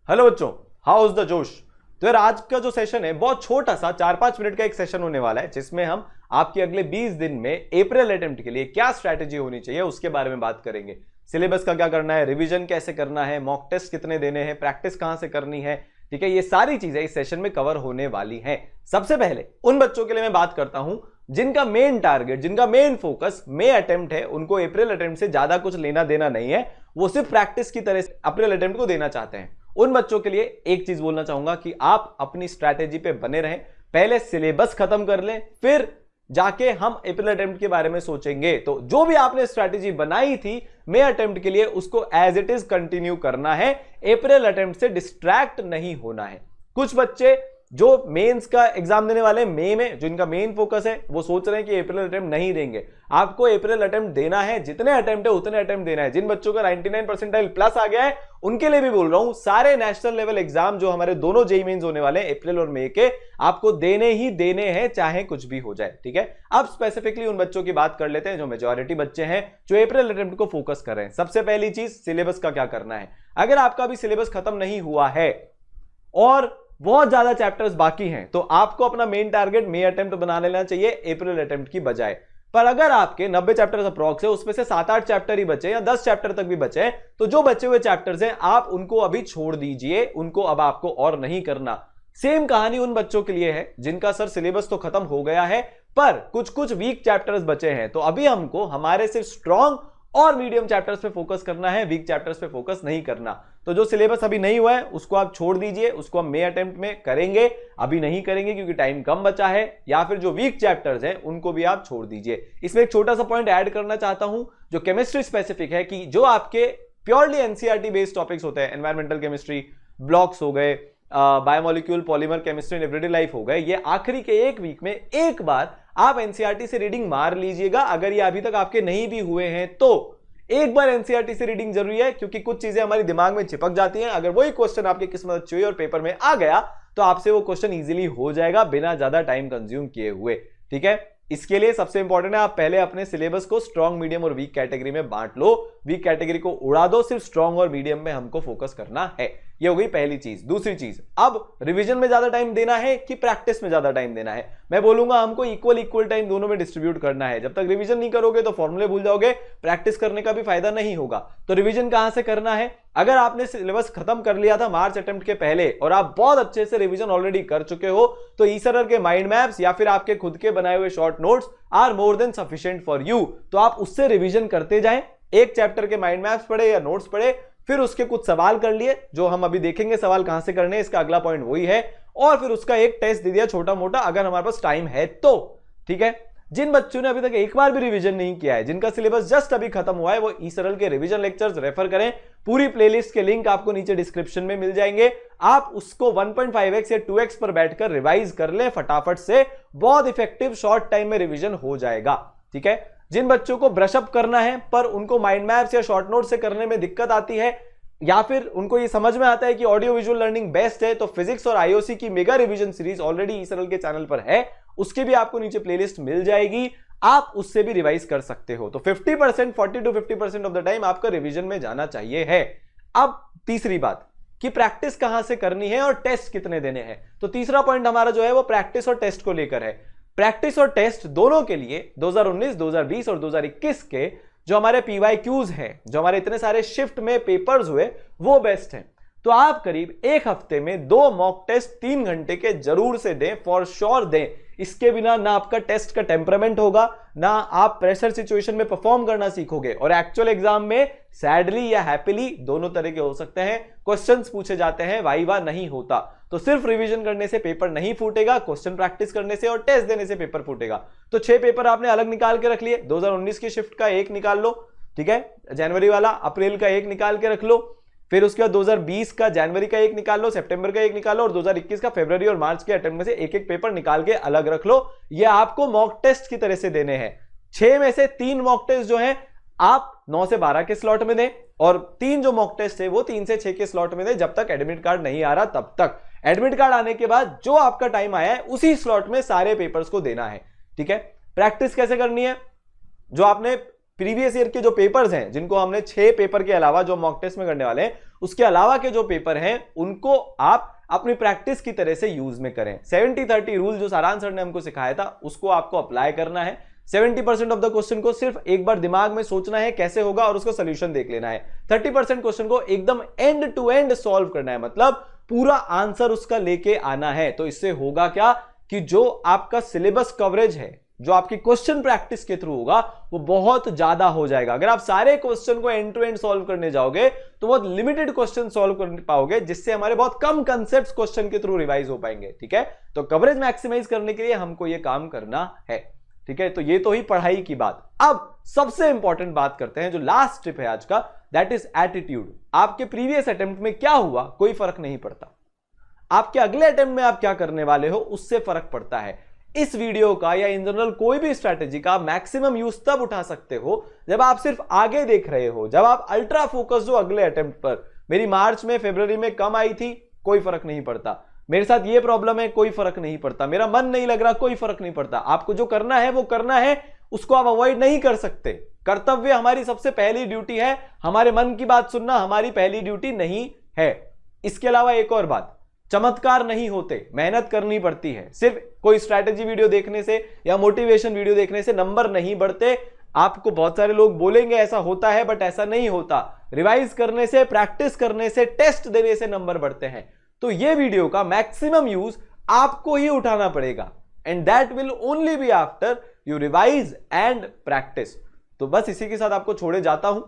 Hello बच्चों, how is the जोश। तो यार आज का जो सेशन है बहुत छोटा सा 4-5 मिनट का एक सेशन होने वाला है, जिसमें हम आपके अगले 20 दिन में अप्रैल अटेम्प्ट के लिए क्या स्ट्रैटेजी होनी चाहिए उसके बारे में बात करेंगे। सिलेबस का क्या करना है, रिवीजन कैसे करना है, मॉक टेस्ट कितने देने हैं, प्रैक्टिस कहां से करनी है, ठीक है। ये सारी चीजें इस सेशन में कवर होने वाली हैं। सबसे पहले उन बच्चों के लिए मैं बात करता हूं जिनका मेन टारगेट, जिनका मेन फोकस मई अटेम्प्ट है, उनको अप्रैल अटेम्प्ट से ज्यादा कुछ लेना देना नहीं है, वो सिर्फ प्रैक्टिस की तरह अप्रैल अटेम्प्ट को देना चाहते हैं। उन बच्चों के लिए एक चीज बोलना चाहूंगा कि आप अपनी स्ट्रैटेजी पे बने रहें, पहले सिलेबस खत्म कर लें, फिर जाके हम अप्रैल अटेम्प्ट के बारे में सोचेंगे। तो जो भी आपने स्ट्रैटेजी बनाई थी मई अटेम्प्ट के लिए उसको एज इट इज कंटिन्यू करना है, अप्रैल अटेम्प्ट से डिस्ट्रैक्ट नहीं होना है। कुछ बच्चे जो मेंस का एग्जाम देने वाले मई में, जो इनका मेन फोकस है, वो सोच रहे हैं कि अप्रैल अटेम्प्ट नहीं देंगे। आपको अप्रैल अटेम्प्ट देना है, जितने अटेम्प्ट है उतने अटेम्प्ट देना है। जिन बच्चों का 99 परसेंटाइल प्लस आ गया है उनके लिए भी बोल रहा हूं, सारे नेशनल लेवल एग्जाम जो हमारे दोनों जेईई मेंस होने वाले हैं अप्रैल और मई के, आपको देने ही देने हैं, चाहे कुछ भी हो जाए, ठीक है। अब स्पेसिफिकली उन बच्चों की बात कर लेते हैं जो मेजॉरिटी बच्चे हैं जो अप्रैल अटेम्प्ट को फोकस कर रहे हैं। सबसे पहली चीज, सिलेबस का क्या करना है। अगर आपका अभी सिलेबस खत्म नहीं हुआ है और बहुत ज्यादा चैप्टर्स बाकी हैं, तो आपको अपना मेन टारगेट मई अटेम्प्ट बना लेना चाहिए अप्रैल अटेम्प्ट की बजाय। पर अगर आपके 90 चैप्टर्स अप्रॉक्स है, उसमें से 7-8 चैप्टर ही बचे या 10 चैप्टर तक भी बचे हैं, तो जो बचे हुए चैप्टर्स हैं आप उनको अभी छोड़ दीजिए, उनको अब आपको और नहीं करना। सेम कहानी उन बच्चों के लिए है जिनका सर सिलेबस तो खत्म हो गया है पर कुछ कुछ वीक चैप्टर्स बचे हैं, तो अभी हमको हमारे सिर्फ स्ट्रॉन्ग और मीडियम चैप्टर्स पे फोकस करना है, वीक चैप्टर्स पे फोकस नहीं करना। तो जो सिलेबस अभी नहीं हुआ है उसको आप छोड़ दीजिए, उसको हम मई अटेम्प्ट में करेंगे, अभी नहीं करेंगे क्योंकि टाइम कम बचा है। या फिर जो वीक चैप्टर्स हैं उनको भी आप छोड़ दीजिए। इसमें एक छोटा सा पॉइंट ऐड करना चाहता हूं जो केमिस्ट्री स्पेसिफिक है, कि जो आपके प्योरली एनसीईआरटी बेस्ड टॉपिक्स होते हैं, एनवायरमेंटल केमिस्ट्री, ब्लॉक्स हो गए, biomolecule, polymer chemistry, everyday life हो गए, ये आखिरी के एक वीक में एक बार आप एनसीईआरटी से रीडिंग मार लीजिएगा। अगर ये अभी तक आपके नहीं भी हुए हैं तो एक बार एनसीईआरटी से रीडिंग जरूरी है, क्योंकि कुछ चीजें हमारी दिमाग में चिपक जाती हैं। अगर वही क्वेश्चन आपकी किस्मत अच्छी हुई और पेपर में आ गया तो आपसे वो क्वेश्चन इजीली हो जाएगा बिना ज्यादा टाइम कंज्यूम किए हुए, ठीक है। इसके लिए सबसे इंपॉर्टेंट है आप पहले अपने सिलेबस को स्ट्रॉन्ग, मीडियम और वीक कैटेगरी में बांट लो। वीक कैटेगरी को उड़ा दो, सिर्फ स्ट्रॉन्ग और मीडियम में हमको फोकस करना है। ये हो गई पहली चीज। दूसरी चीज, अब रिवीजन में ज्यादा टाइम देना है कि प्रैक्टिस में ज्यादा टाइम देना है। मैं बोलूंगा हमको इक्वल टाइम दोनों में डिस्ट्रीब्यूट करना है। जब तक रिवीजन नहीं करोगे तो फॉर्मूले भूल जाओगे, प्रैक्टिस करने का भी फायदा नहीं होगा। तो रिवीजन कहां से करना है। अगर आपने सिलेबस खत्म कर लिया था मार्च अटेम्प्ट के पहले और आप बहुत अच्छे से रिवीजन ऑलरेडी कर चुके हो, तो ईसरर के माइंड मैप्स या फिर आपके खुद के बनाए हुए short notes are more than sufficient for you. तो आप उससे रिवीजन करते जाएं, एक चैप्टर के माइंड मैप्स पढ़े या नोट्स पढ़े, फिर उसके कुछ सवाल कर लिए जो हम अभी देखेंगे सवाल कहां से करने, इसका अगला पॉइंट वही है, और फिर उसका एक टेस्ट दे दिया छोटा मोटा अगर हमारे पास टाइम है तो, ठीक है। जिन बच्चों ने अभी तक एक बार भी रिवीजन नहीं किया है, जिनका सिलेबस जस्ट अभी खत्म हुआ है, वो ईसरल के रिवीजन लेक्चर्स रेफर करें। पूरी प्लेलिस्ट के लिंक आपको नीचे डिस्क्रिप्शन में मिल जाएंगे। आप उसको 1.5x या 2x पर बैठकर रिवाइज कर लें फटाफट से, बहुत इफेक्टिव शॉर्ट टाइम में रिवीजन हो जाएगा, ठीक है। जिन बच्चों को ब्रश अप करना है पर उनको माइंड मैप्स या शॉर्ट नोट से करने में दिक्कत आती है, या फिर उनको ये समझ में आता है कि ऑडियो विजुअल लर्निंग बेस्ट है, तो फिजिक्स और आईओसी की mega revision series already eSaral के चैनल पर है, उसके भी आपको नीचे प्लेलिस्ट मिल जाएगी, आप उससे भी रिवाइज कर सकते हो। तो 50%, 40 to 50% ऑफ द टाइम आपका रिवीजन में जाना चाहिए है। अब तीसरी बात कि प्रैक्टिस कहां से करनी है और टेस्ट कितने देने हैं। तो तीसरा पॉइंट हमारा जो है वो प्रैक्टिस और टेस्ट को लेकर है। प्रैक्टिस और टेस्ट दोनों के लिए 2019, 2020 और 2021 के जो हमारे PYQs हैं, जो हमारे इतने सारे शिफ्ट में पेपर्स हुए, वो बेस्ट हैं। तो आप करीब एक हफ्ते में 2 मॉक टेस्ट 3 घंटे के जरूर से दें, फॉर श्योर दें। इसके बिना ना आपका टेस्ट का टेम्परामेंट होगा, ना आप प्रेशर सिचुएशन में परफॉर्म करना सीखोगे, और एक्चुअल एग्जाम में सैडली या हैप्पीली दोनों तरह के हो सकते हैं, क्वेश्चंस पूछे जाते हैं, वाइवा नहीं होता। तो सिर्फ रिवीजन करने से पेपर नहीं फूटेगा, क्वेश्चन प्रैक्टिस करने से और टेस्ट देने से पेपर फूटेगा। तो 6 पेपर आपने अलग निकाल के रख लिए। 2019 की शिफ्ट का एक निकाल लो, ठीक है, जनवरी वाला, अप्रैल का एक निकाल के रख लो, फिर उसके बाद 2020 का जनवरी का एक निकाल लो, सितंबर का एक निकाल लो, और 2021 का फरवरी और मार्च के अटेम्प्ट में से एक एक पेपर निकाल के अलग रख लो। ये आपको मॉक टेस्ट की तरह से देने हैं। 6 में से 3 मॉक टेस्ट जो हैं आप 9 से 12 के स्लॉट में दें, और 3 जो मॉक टेस्ट है वो 3 से 6 के स्लॉट में दें, जब तक एडमिट कार्ड नहीं आ रहा तब तक। एडमिट कार्ड आने के बाद जो आपका टाइम आया है उसी स्लॉट में सारे पेपर्स को देना है, ठीक है। प्रैक्टिस कैसे करनी है, जो आपने प्रीवियस ईयर के जो पेपर्स हैं, जिनको हमने 6 पेपर के अलावा जो मॉक टेस्ट में करने वाले हैं, उसके अलावा के जो पेपर हैं उनको आप अपनी प्रैक्टिस की तरह से यूज में करें। 70-30 रूल जो सारांश सर ने हमको सिखाया था उसको आपको अप्लाई करना है। 70% ऑफ द क्वेश्चन को सिर्फ एक बार दिमाग में सोचना है कैसे होगा और उसका सोल्यूशन देख लेना है। 30% क्वेश्चन को एकदम एंड टू एंड सॉल्व करना है, मतलब पूरा आंसर उसका लेके आना है। तो इससे होगा क्या कि जो आपका सिलेबस कवरेज है, जो आपकी क्वेश्चन प्रैक्टिस के थ्रू होगा, वो बहुत ज्यादा हो जाएगा। अगर आप सारे क्वेश्चन को एंड टू एंड सॉल्व करने जाओगे तो बहुत लिमिटेड क्वेश्चन सॉल्व कर पाओगे, जिससे हमारे बहुत कम कंसेप्ट्स क्वेश्चन के थ्रू रिवाइज हो पाएंगे। ठीक है, तो कवरेज मैक्सिमाइज करने के लिए हमको ये काम करना है। ठीक है, तो ये तो ही पढ़ाई की बात। अब सबसे इंपॉर्टेंट बात करते हैं, जो लास्ट टिप है आज का, दैट इज एटीट्यूड। आपके प्रीवियस अटेम्प्ट में क्या हुआ कोई फर्क नहीं पड़ता, आपके अगले अटेम्प्ट में आप क्या करने वाले हो उससे फर्क पड़ता है। इस वीडियो का या इन जनरल कोई भी स्ट्रैटेजी का मैक्सिमम यूज तब उठा सकते हो जब आप सिर्फ आगे देख रहे हो, जब आप अल्ट्रा फोकस हो अगले अटेम्प्ट पर। मेरी मार्च में फरवरी में कम आई थी, कोई फर्क नहीं पड़ता। मेरे साथ ये प्रॉब्लम है, कोई फर्क नहीं पड़ता। मेरा मन नहीं लग रहा, कोई फर्क नहीं पड़ता। आपको जो करना है वो करना है, उसको आप अवॉइड नहीं कर सकते। कर्तव्य हमारी सबसे पहली ड्यूटी है, हमारे मन की बात सुनना हमारी पहली ड्यूटी नहीं है। इसके अलावा एक और बात, चमत्कार नहीं होते, मेहनत करनी पड़ती है। सिर्फ कोई स्ट्रैटेजी वीडियो देखने से या मोटिवेशन वीडियो देखने से नंबर नहीं बढ़ते। आपको बहुत सारे लोग बोलेंगे ऐसा होता है, बट ऐसा नहीं होता। रिवाइज करने से, प्रैक्टिस करने से, टेस्ट देने से नंबर बढ़ते हैं। तो ये वीडियो का मैक्सिमम यूज आपको ही उठाना पड़ेगा, and that will only be after you revise and practice. तो बस इसी के साथ आपको छोड़े जाता हूं।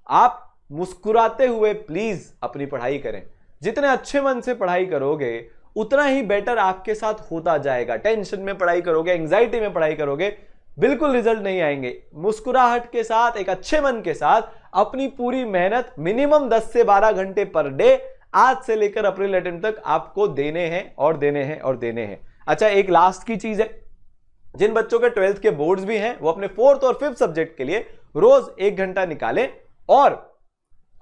आप मुस्कुराते हुए प्लीज अपनी पढ़ाई करें। जितने अच्छे मन से पढ़ाई करोगे उतना ही बेटर आपके साथ होता जाएगा। टेंशन में पढ़ाई करोगे, एंजाइटी में पढ़ाई करोगे, बिल्कुल रिजल्ट नहीं आएंगे। मुस्कुराहट के साथ, एक अच्छे मन के साथ अपनी पूरी मेहनत मिनिमम 10 से 12 घंटे पर डे आज से लेकर अप्रैल अटेम्प्ट तक आपको देने हैं और देने हैं और देने हैं। अच्छा, एक लास्ट की चीज है, जिन बच्चों के 12th के बोर्ड्स भी हैं वो अपने 4th और 5th सब्जेक्ट के लिए रोज 1 घंटा निकालें और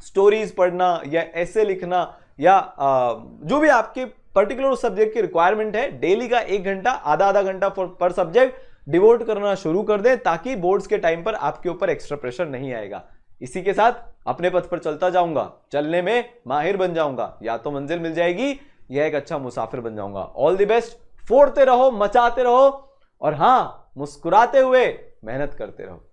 स्टोरीज पढ़ना या ऐसे लिखना या जो भी आपके पर्टिकुलर सब्जेक्ट की रिक्वायरमेंट है, डेली का 1 घंटा, आधा घंटा पर सब्जेक्ट डिवोट करना शुरू कर दें, ताकि बोर्ड्स के टाइम पर आपके ऊपर एक्स्ट्रा प्रेशर नहीं आएगा। इसी के साथ अपने पथ पर चलता जाऊंगा, चलने में माहिर बन जाऊंगा, या तो मंजिल मिल जाएगी या एक अच्छा मुसाफिर बन जाऊंगा। ऑल द बेस्ट, फोड़ते रहो, मचाते रहो और हां, मुस्कुराते हुए मेहनत करते रहो।